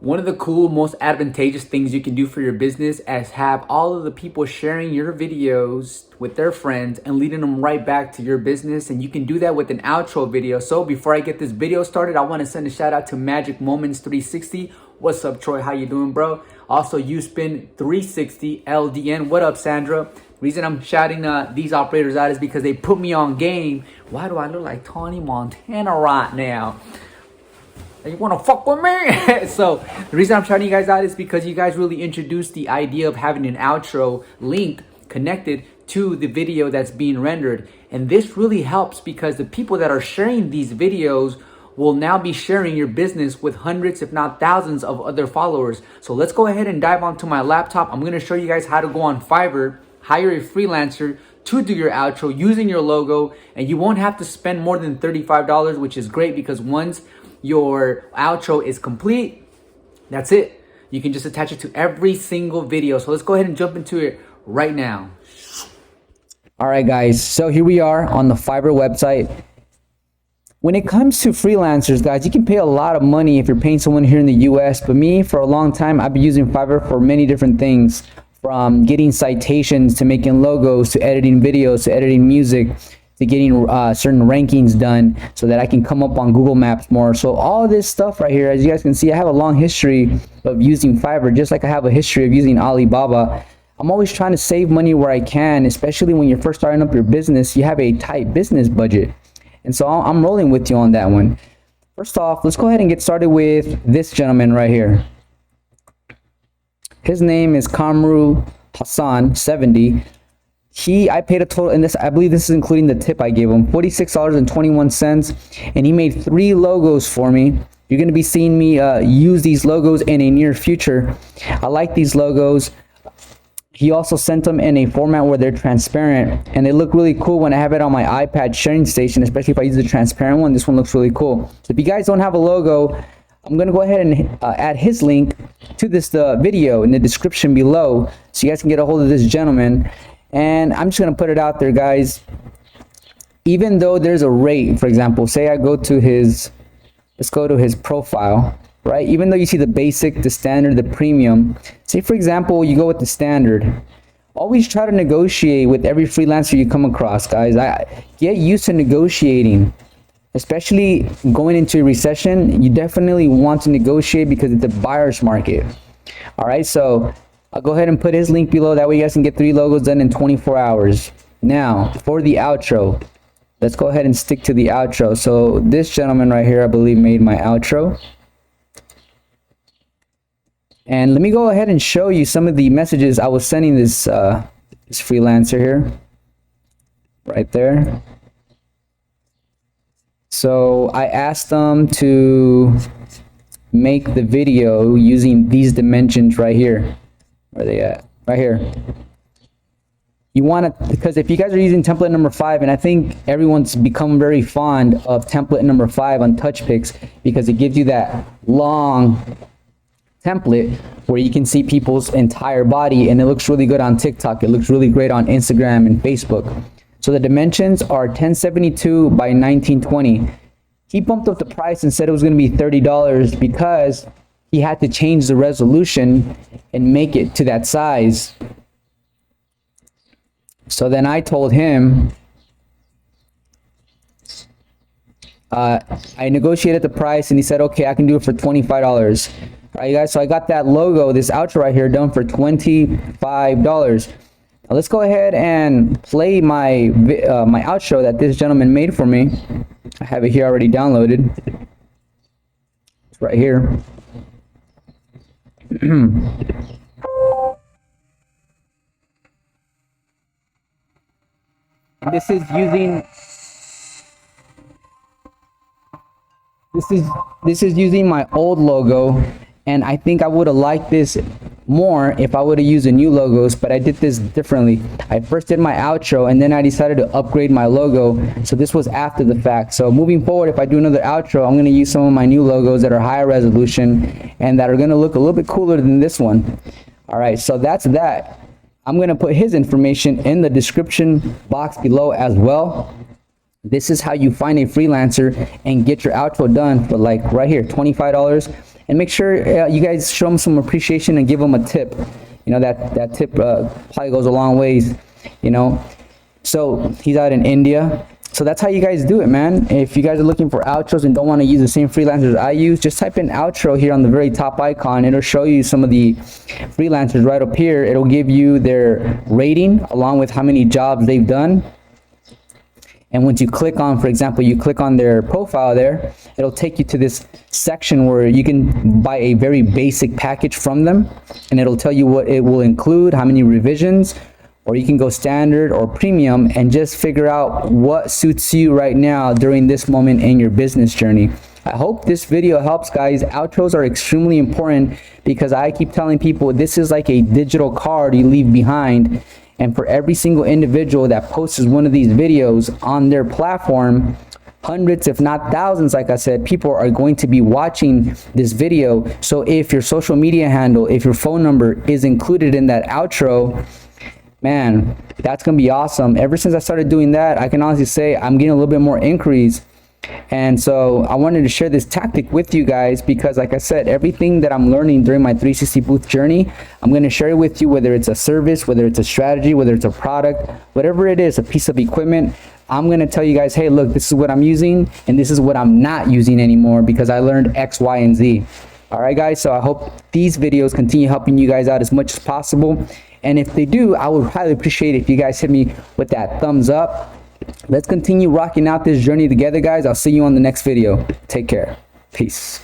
One of the cool, most advantageous things you can do for your business is have all of the people sharing your videos with their friends and leading them right back to your business. And you can do that with an outro video. So before I get this video started, I want to send a shout out to Magic Moments 360. What's up, Troy? How you doing, bro? Also, Uspin 360 LDN. What up, Sandra? Reason I'm shouting these operators out is because they put me on game. Why do I look like Tony Montana right now? You want to fuck with me? So the reason I'm shouting you guys out is because you guys really introduced the idea of having an outro link connected to the video that's being rendered. And this really helps because the people that are sharing these videos will now be sharing your business with hundreds, if not thousands of other followers. So let's go ahead and dive onto my laptop. I'm going to show you guys how to go on Fiverr, hire a freelancer to do your outro using your logo, and you won't have to spend more than $35, which is great because once your outro is complete, that's it. You can just attach it to every single video. So let's go ahead and jump into it right now. All right, guys. So here we are on the Fiverr website. When it comes to freelancers, guys, you can pay a lot of money if you're paying someone here in the US. But me, for a long time, I've been using Fiverr for many different things, from getting citations to making logos to editing videos to editing music, to getting certain rankings done so that I can come up on Google Maps more. So all this stuff right here, as you guys can see, I have a long history of using Fiverr, just like I have a history of using Alibaba. I'm always trying to save money where I can, especially when you're first starting up your business. You have a tight business budget. And so I'm rolling with you on that one. First off, let's go ahead and get started with this gentleman right here. His name is Kamru Hassan 70. I paid a total, and this, I believe this is including the tip I gave him, $46.21, and he made 3 logos for me. You're going to be seeing me use these logos in a near future. I like these logos. He also sent them in a format where they're transparent, and they look really cool when I have it on my iPad sharing station, especially if I use the transparent one. This one looks really cool. So if you guys don't have a logo, I'm going to go ahead and add his link to this video in the description below so you guys can get a hold of this gentleman. And I'm just going to put it out there, guys. Even though there's a rate, for example, say I go to his, let's go to his profile, right? Even though you see the basic, the standard, the premium, say for example, you go with the standard, always try to negotiate with every freelancer you come across, guys. Get used to negotiating, especially going into a recession. You definitely want to negotiate because it's a buyer's market. All right, so I'll go ahead and put his link below. That way you guys can get 3 logos done in 24 hours. Now, for the outro, let's go ahead and stick to the outro. So this gentleman right here, I believe, made my outro. And let me go ahead and show you some of the messages I was sending this freelancer here. Right there. So I asked them to make the video using these dimensions right here. Where are they at? Right here. You want to, because if you guys are using template number 5, and I think everyone's become very fond of template number 5 on TouchPix because it gives you that long template where you can see people's entire body, and it looks really good on TikTok. It looks really great on Instagram and Facebook. So the dimensions are 1072 by 1920. He bumped up the price and said it was going to be $30 because he had to change the resolution and make it to that size. So then I told him, I negotiated the price, and he said, okay, I can do it for $25. All right, you guys, so I got that logo, this outro right here, done for $25. Now let's go ahead and play my my outro that this gentleman made for me. I have it here already downloaded. It's right here. This is using my old logo, and I think I would have liked this more if I would have used the new logos, but I did this differently. I first did my outro, and then I decided to upgrade my logo, so this was after the fact. So moving forward, if I do another outro, I'm going to use some of my new logos that are higher resolution and that are going to look a little bit cooler than this one. All right, so that's that. I'm going to put his information in the description box below as well. This is how you find a freelancer and get your outro done for, like, right here, $25. and make sure you guys show them some appreciation and give them a tip. You know, that tip probably goes a long ways, you know. So he's out in India. So that's how you guys do it, man. If you guys are looking for outros and don't want to use the same freelancers I use, just type in outro here on the very top icon. It'll show you some of the freelancers right up here. It'll give you their rating along with how many jobs they've done. And once you click on, for example, you click on their profile there, it'll take you to this section where you can buy a very basic package from them, and it'll tell you what it will include, how many revisions, or you can go standard or premium and just figure out what suits you right now during this moment in your business journey. I hope this video helps, guys. Outros are extremely important because I keep telling people this is like a digital card you leave behind. And for every single individual that posts one of these videos on their platform, hundreds, if not thousands, like I said, people are going to be watching this video. So if your social media handle, if your phone number is included in that outro, man, that's going to be awesome. Ever since I started doing that, I can honestly say I'm getting a little bit more inquiries. And so I wanted to share this tactic with you guys because, like I said, everything that I'm learning during my 360 booth journey, I'm going to share it with you, whether it's a service, whether it's a strategy, whether it's a product, whatever it is, a piece of equipment. I'm going to tell you guys, hey, look, this is what I'm using and this is what I'm not using anymore because I learned X, Y, and Z. All right, guys. So I hope these videos continue helping you guys out as much as possible. And if they do, I would highly appreciate it if you guys hit me with that thumbs up. Let's continue rocking out this journey together, guys. I'll see you on the next video. Take care. Peace.